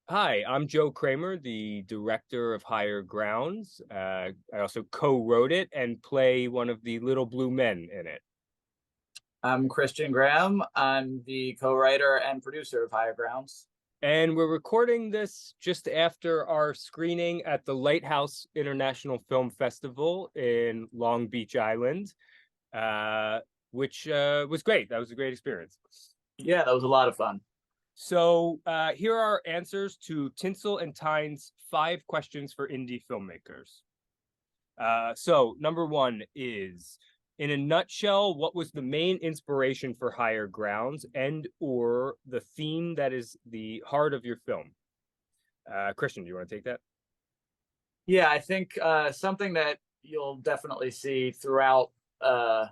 Hi, I'm Joe Kramer, the director of Higher Grounds. I also co-wrote it and play one of the little blue men in it. I'm Christian Graham. I'm the co-writer and producer of Higher Grounds. And we're recording this just after our screening at the Lighthouse International Film Festival in Long Beach Island, uh, which was great. That was a great experience. Yeah, that was a lot of fun. So here are answers to Tinsel and Tine's 5 questions for indie filmmakers. So number one is, in a nutshell, what was the main inspiration for Higher Grounds and or the theme that is the heart of your film? Christian, do you want to take that? Yeah, I think something that you'll definitely see throughout the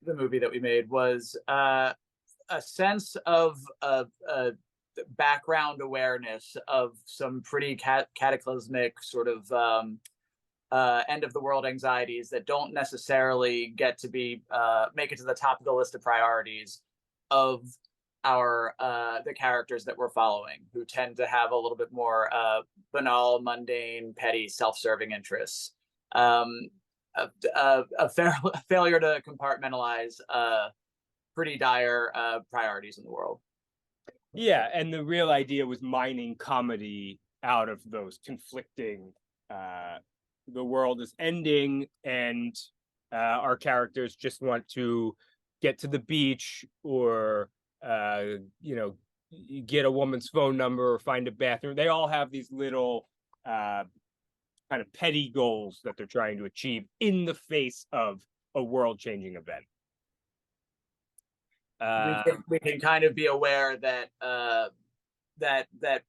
movie that we made was a sense of background awareness of some pretty cataclysmic sort of end of the world anxieties that don't necessarily get to be make it to the top of the list of priorities of our the characters that we're following, who tend to have a little bit more banal, mundane, petty, self-serving interests. Um, a failure to compartmentalize pretty dire priorities in the world. Yeah, and the real idea was mining comedy out of those conflicting. Uh, the world is ending, and our characters just want to get to the beach or uh, you know get a woman's phone number or find a bathroom. They all have these little kind of petty goals that they're trying to achieve in the face of a world-changing event. We Uh, can kind of be aware that that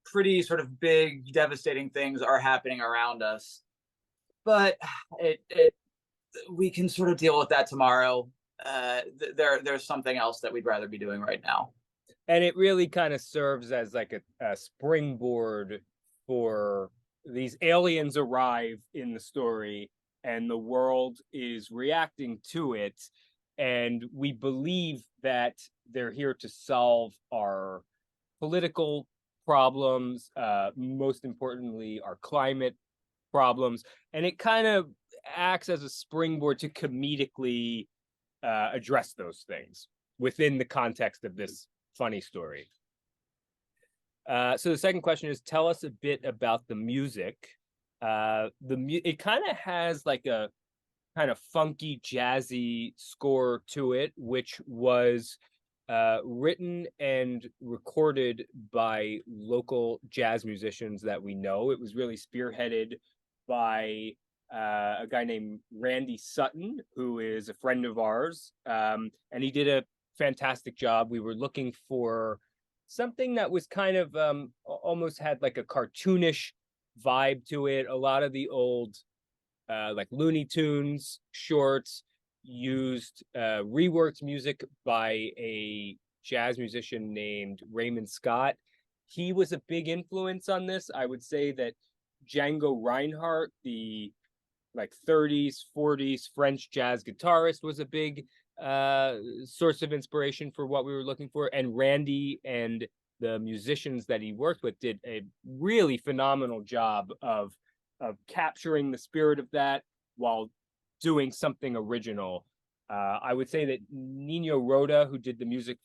pretty sort of big, devastating things are happening around us, but it we can sort of deal with that tomorrow. There's something else that we'd rather be doing right now. and it really kind of serves as like a springboard for these aliens arrive in the story, and the world is reacting to it, and we believe that they're here to solve our political problems, most importantly our climate problems, and it kind of acts as a springboard to comedically address those things within the context of this funny story. So the second question is, tell us a bit about the music. It kind of has like a kind of funky, jazzy score to it, which was written and recorded by local jazz musicians that we know. It was really spearheaded by a guy named Randy Sutton, who is a friend of ours, and he did a fantastic job. We were looking for something that was kind of almost had like a cartoonish vibe to it. A lot of the old like Looney Tunes shorts used reworked music by a jazz musician named Raymond Scott. He was a big influence on this. I would say that Django Reinhardt, the like 30s, 40s French jazz guitarist, was a big source of inspiration for what we were looking for. And Randy and the musicians that he worked with did a really phenomenal job of capturing the spirit of that while doing something original. I would say that Nino Rota, who did the music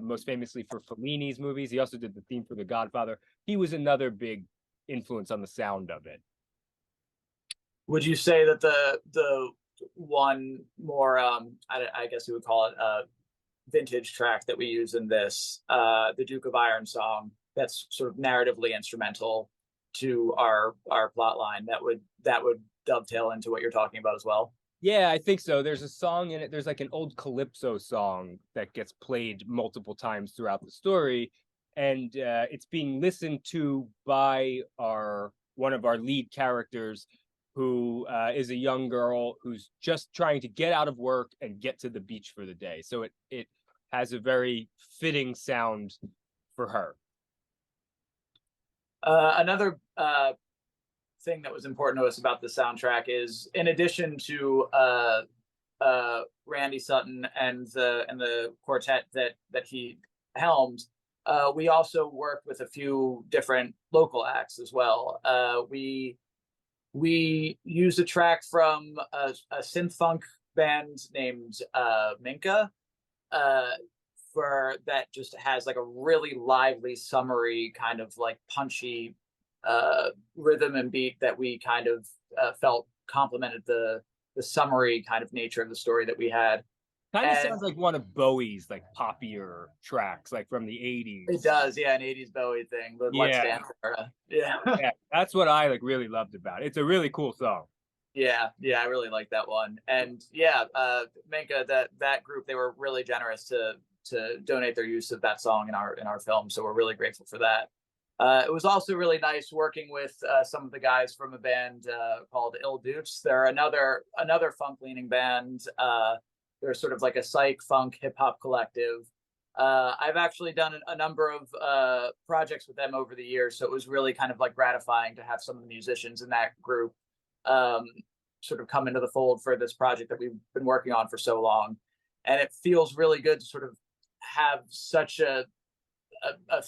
most famously for Fellini's movies, he also did the theme for The Godfather. He was another big influence on the sound of it. Would you say that the one more I guess you would call it a vintage track that we use in this, the Duke of Iron song, that's sort of narratively instrumental to our plot line, that would dovetail into what you're talking about as well? Yeah, I think so. There's a song in it. There's like an old calypso song that gets played multiple times throughout the story, and it's being listened to by our one of our lead characters, who is a young girl who's just trying to get out of work and get to the beach for the day. So it has a very fitting sound for her. Another thing that was important to us about the soundtrack is, in addition to Randy Sutton and the quartet that he helmed, we also worked with a few different local acts as well. We used a track from a synth funk band named Minka, uh, for that just has like a really lively, summery kind of like punchy rhythm and beat that we kind of felt complemented the summery kind of nature of the story that we had. Kind of And sounds like one of Bowie's like poppier tracks, like from the 80s. it does, yeah, an 80s Bowie thing, the Let's Yeah. Dance era. Yeah. Yeah, that's what I like really loved about it. It's a really cool song. Yeah, I really like that one. And yeah, Minka, that group, they were really generous to donate their use of that song in our film. So we're really grateful for that. It was also really nice working with some of the guys from a band called Ill Dutes. They're another funk leaning band. They're sort of like a psych funk hip hop collective. I've actually done a number of projects with them over the years, so it was really kind of like gratifying to have some of the musicians in that group sort of come into the fold for this project that we've been working on for so long. And it feels really good to sort of have such a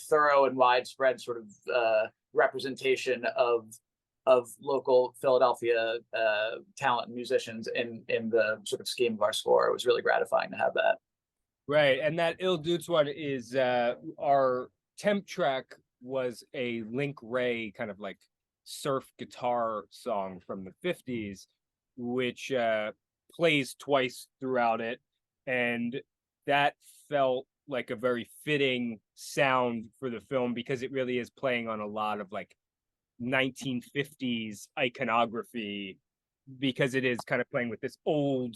thorough and widespread sort of representation of local Philadelphia talent and musicians in the sort of scheme of our score. It was really gratifying to have that. Right, and that Ill Dudes one is our temp track was a Link Ray kind of like surf guitar song from the 50s, which plays twice throughout it, and that felt like a very fitting sound for the film because it really is playing on a lot of like 1950s iconography, because it is kind of playing with this old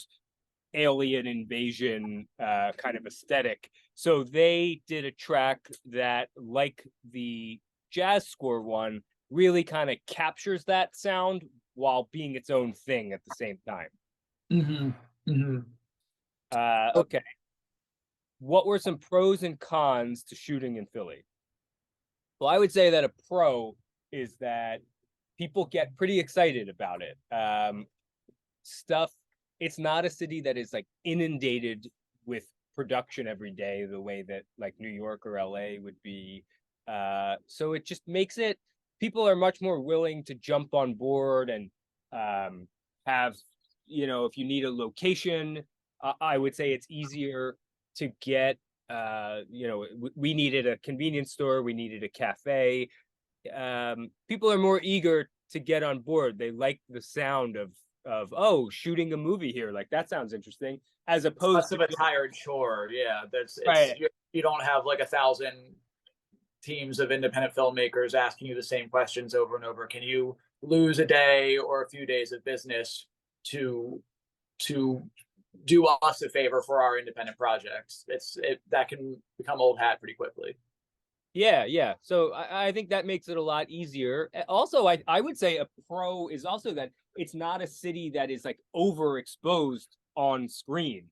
alien invasion kind of aesthetic. So they did a track that, like the jazz score one, really kind of captures that sound while being its own thing at the same time. Mm-hmm. Mm-hmm. Okay. What were some pros and cons to shooting in Philly? Well, I would say that a pro is that people get pretty excited about it. Stuff, it's not a city that is like inundated with production every day the way that like New York or LA would be. So it just makes it, people are much more willing to jump on board and have, if you need a location, I would say it's easier to get, we needed a convenience store, we needed a cafe. People are more eager to get on board. They like the sound of shooting a movie here, like that sounds interesting, as opposed to a tired chore. Yeah, right. You don't have like 1,000 teams of independent filmmakers asking you the same questions over and over. Can you lose a day or a few days of business to do us a favor for our independent projects? That can become old hat pretty quickly. Yeah. So I think that makes it a lot easier. Also, I would say a pro is also that it's not a city that is like overexposed on screen.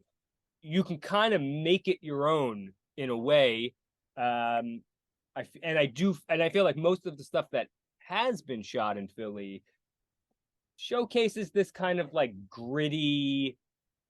You can kind of make it your own in a way. I feel like most of the stuff that has been shot in Philly showcases this kind of like gritty,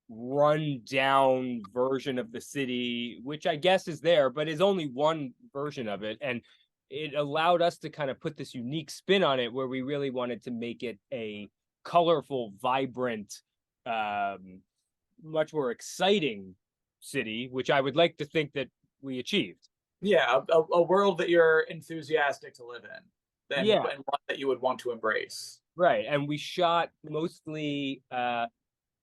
run down version of the city, which I guess is there, but is only one version of it. And it allowed us to kind of put this unique spin on it where we really wanted to make it a colorful, vibrant, much more exciting city, which I would like to think that we achieved. Yeah, a world that you're enthusiastic to live in, and one that you would want to embrace. Right, and we shot mostly,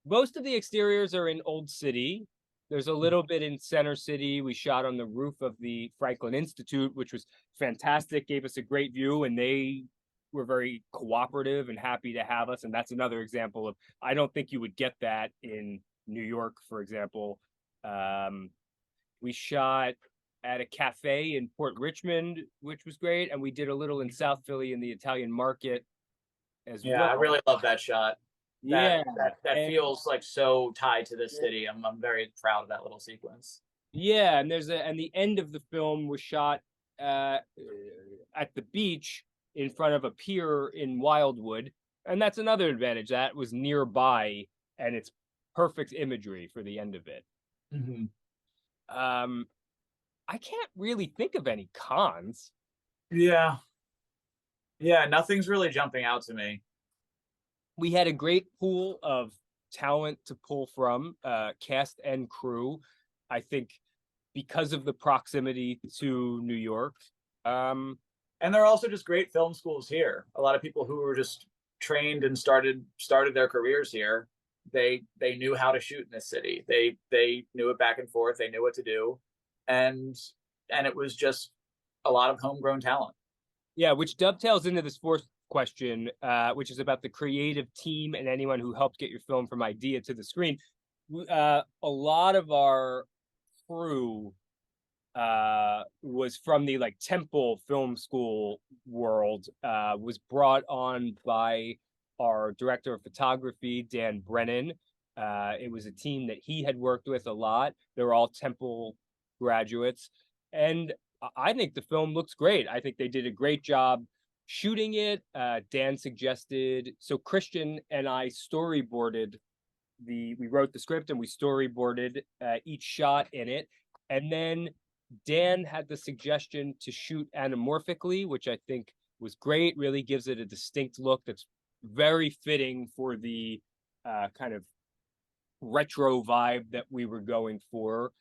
most of the exteriors are in Old City. There's a little bit in Center City. We shot on the roof of the Franklin Institute, which was fantastic, gave us a great view, and they were very cooperative and happy to have us. And that's another example of, I don't think you would get that in New York, for example. We shot at a cafe in Port Richmond, which was great. And we did a little in South Philly in the Italian market as well. Yeah, I really love that shot. That feels like so tied to this city. I'm very proud of that little sequence. Yeah, and the end of the film was shot at the beach in front of a pier in Wildwood, and that's another advantage. That was nearby, and it's perfect imagery for the end of it. Mm-hmm. I can't really think of any cons. Yeah. Yeah, nothing's really jumping out to me. We had a great pool of talent to pull from, cast and crew. I think because of the proximity to New York. And there are also just great film schools here. A lot of people who were just trained and started their careers here. They knew how to shoot in this city. They knew it back and forth. They knew what to do, and it was just a lot of homegrown talent. Yeah, which dovetails into this fourth question, which is about the creative team and anyone who helped get your film from idea to the screen. A lot of our crew was from the like Temple Film School world, was brought on by our director of photography, Dan Brennan. It was a team that he had worked with a lot. They were all Temple graduates. And I think the film looks great. I think they did a great job shooting it. Dan suggested, so Christian and I storyboarded we wrote the script and we storyboarded each shot in it. And then Dan had the suggestion to shoot anamorphically, which I think was great, really gives it a distinct look that's very fitting for the kind of retro vibe that we were going for.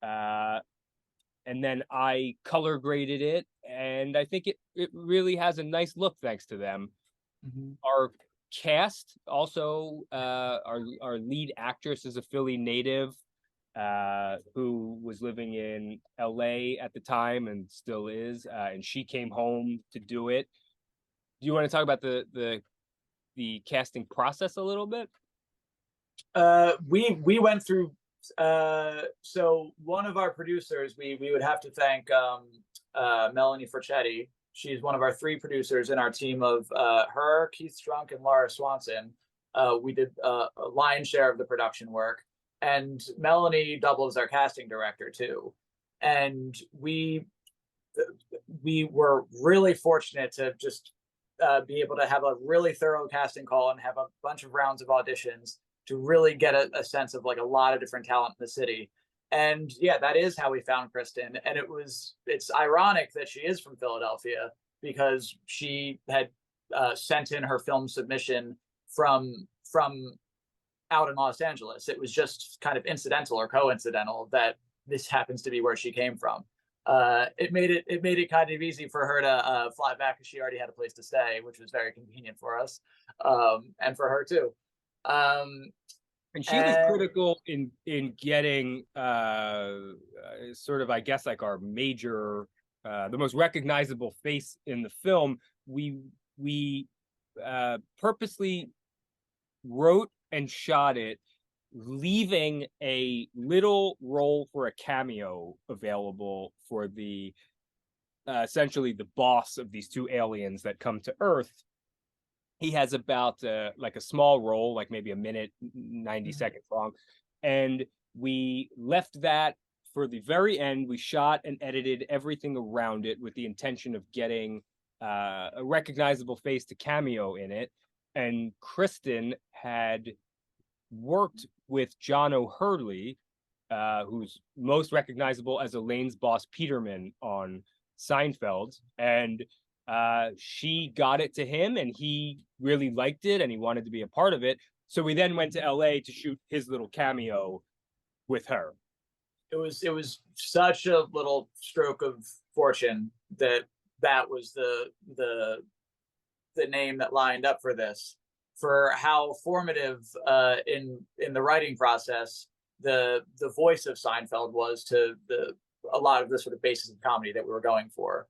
And then I color graded it, and I think it really has a nice look thanks to them. Mm-hmm. Our cast also, our lead actress is a Philly native, who was living in LA at the time and still is, and she came home to do it. Do you want to talk about the casting process a little bit? We went through. So one of our producers, we would have to thank Melanie Forchetti. She's one of our 3 producers in our team of her, Keith Strunk, and Laura Swanson. We did a lion's share of the production work, and Melanie doubles our casting director too. And we were really fortunate to just be able to have a really thorough casting call and have a bunch of rounds of auditions to really get a sense of like a lot of different talent in the city. And yeah, that is how we found Kristen. And it's ironic that she is from Philadelphia, because she had sent in her film submission from out in Los Angeles. It was just kind of incidental or coincidental that this happens to be where she came from. It made it kind of easy for her to fly back, because she already had a place to stay, which was very convenient for us, and for her too. And she was critical in getting sort of, I guess, like our major, the most recognizable face in the film. We purposely wrote and shot it, leaving a little role for a cameo available for the essentially the boss of these 2 aliens that come to Earth. He has about like a small role, like maybe a minute, 90 seconds long. And we left that for the very end. We shot and edited everything around it with the intention of getting a recognizable face to cameo in it. And Kristen had worked with John O'Hurley, who's most recognizable as Elaine's boss, Peterman, on Seinfeld. And she got it to him, and he really liked it, and he wanted to be a part of it. So we then went to LA to shoot his little cameo with her. It was such a little stroke of fortune that was the name that lined up for this, for how formative in the writing process the voice of Seinfeld was to a lot of the sort of basis of comedy that we were going for.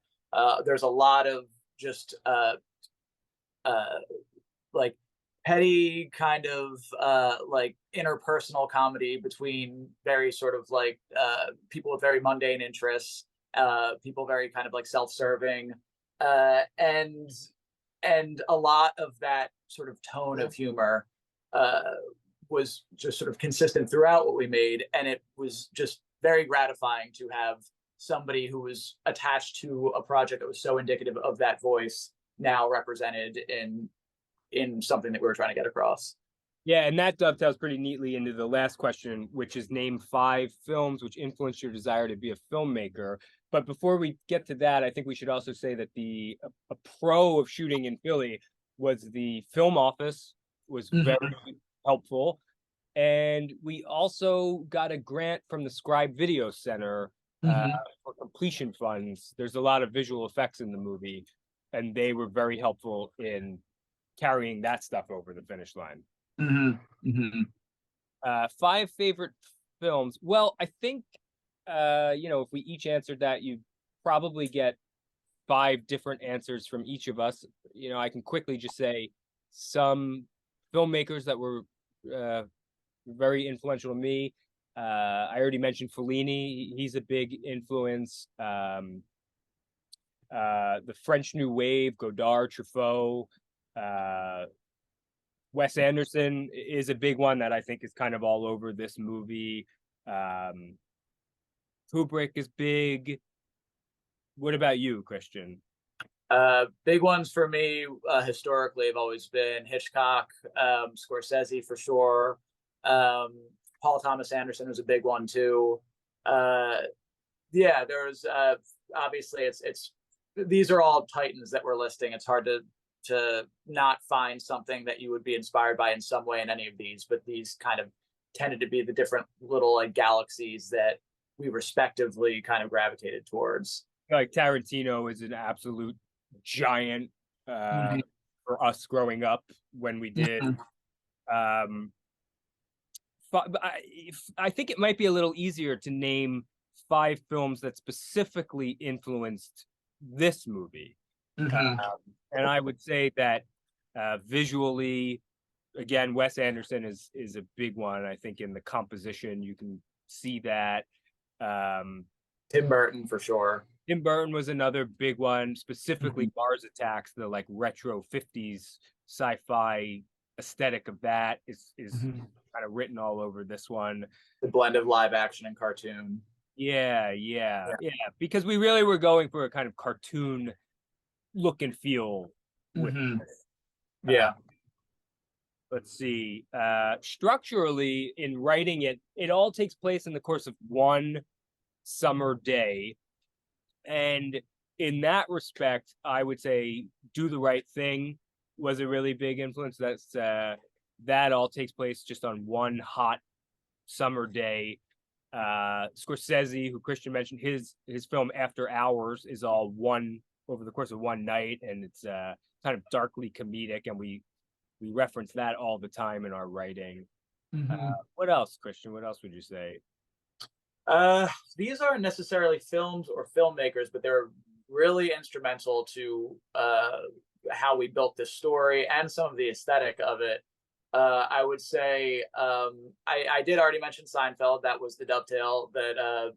There's a lot of just like petty kind of like interpersonal comedy between very sort of like people with very mundane interests, people very kind of like self-serving, and a lot of that sort of tone of humor was just sort of consistent throughout what we made, and it was just very gratifying to have somebody who was attached to a project that was so indicative of that voice now represented in something that we were trying to get across. Yeah, and that dovetails pretty neatly into the last question, which is name 5 films which influenced your desire to be a filmmaker. But before we get to that, I think we should also say that a pro of shooting in Philly was the film office was very helpful. And we also got a grant from the Scribe Video Center for completion funds. There's a lot of visual effects in the movie, and they were very helpful in carrying that stuff over the finish line. 5 favorite films. Well, I think if we each answered that, you'd probably get 5 different answers from each of us. I can quickly just say some filmmakers that were very influential to me. I already mentioned Fellini. He's a big influence. The French New Wave, Godard, Truffaut, Wes Anderson is a big one that I think is kind of all over this movie. Kubrick is big. What about you, Christian? Big ones for me historically have always been Hitchcock, Scorsese for sure. Paul Thomas Anderson was a big one too. Yeah, there's obviously it's these are all titans that we're listing. It's hard to not find something that you would be inspired by in some way in any of these, but these kind of tended to be the different little like galaxies that we respectively kind of gravitated towards. Like Tarantino is an absolute giant for us growing up when we did. But I think it might be a little easier to name 5 films that specifically influenced this movie. And I would say that visually, again, Wes Anderson is a big one. I think in the composition, you can see that. Tim Burton for sure. Tim Burton was another big one, specifically Mars Attacks, the like retro 50s sci-fi aesthetic of that is kind of written all over this one. The blend of live action and cartoon. Yeah. Because we really were going for a kind of cartoon look and feel with yeah. Let's see. Structurally, in writing it, it all takes place in the course of one summer day. And in that respect, I would say Do the Right Thing was a really big influence. That all takes place just on one hot summer day. Scorsese, who Christian mentioned, his film After Hours is all one over the course of one night, and it's kind of darkly comedic, and we reference that all the time in our writing. What else, Christian? What else would you say? These aren't necessarily films or filmmakers, but they're really instrumental to how we built this story and some of the aesthetic of it. I would say I did already mention Seinfeld. That was the dovetail that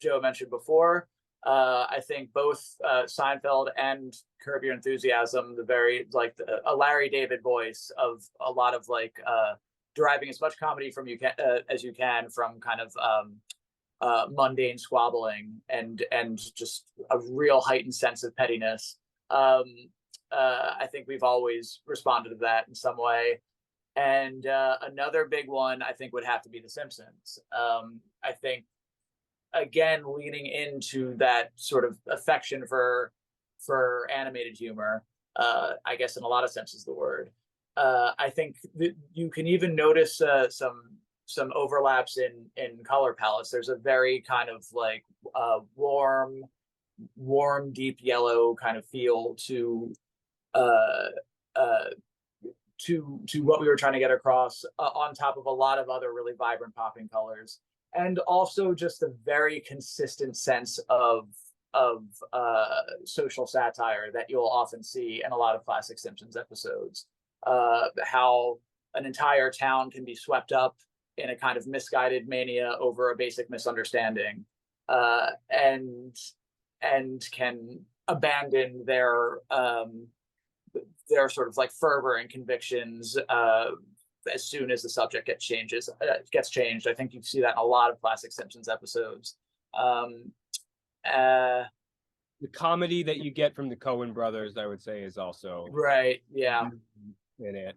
Joe mentioned before. I think both Seinfeld and Curb Your Enthusiasm, the very like a Larry David voice of a lot of like deriving as much comedy from as you can from kind of mundane squabbling and just a real heightened sense of pettiness. I think we've always responded to that in some way. And another big one, I think, would have to be The Simpsons. I think, again, leaning into that sort of affection for animated humor, I guess in a lot of senses of the word. I think you can even notice some overlaps in color palettes. There's a very kind of like warm, deep yellow kind of feel to what we were trying to get across, on top of a lot of other really vibrant popping colors, and also just a very consistent sense of social satire that you'll often see in a lot of classic Simpsons episodes. How an entire town can be swept up in a kind of misguided mania over a basic misunderstanding, and can abandon their sort of like fervor and convictions as soon as the subject gets changed. I think you see that in a lot of classic Simpsons episodes. The comedy that you get from the Coen brothers, I would say, is also right. Yeah. in it.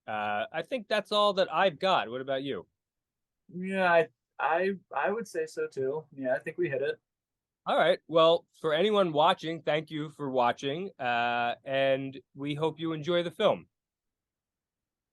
I think that's all that I've got. What about you? Yeah, I would say so too. Yeah, I think we hit it. All right. Well, for anyone watching, thank you for watching. And we hope you enjoy the film.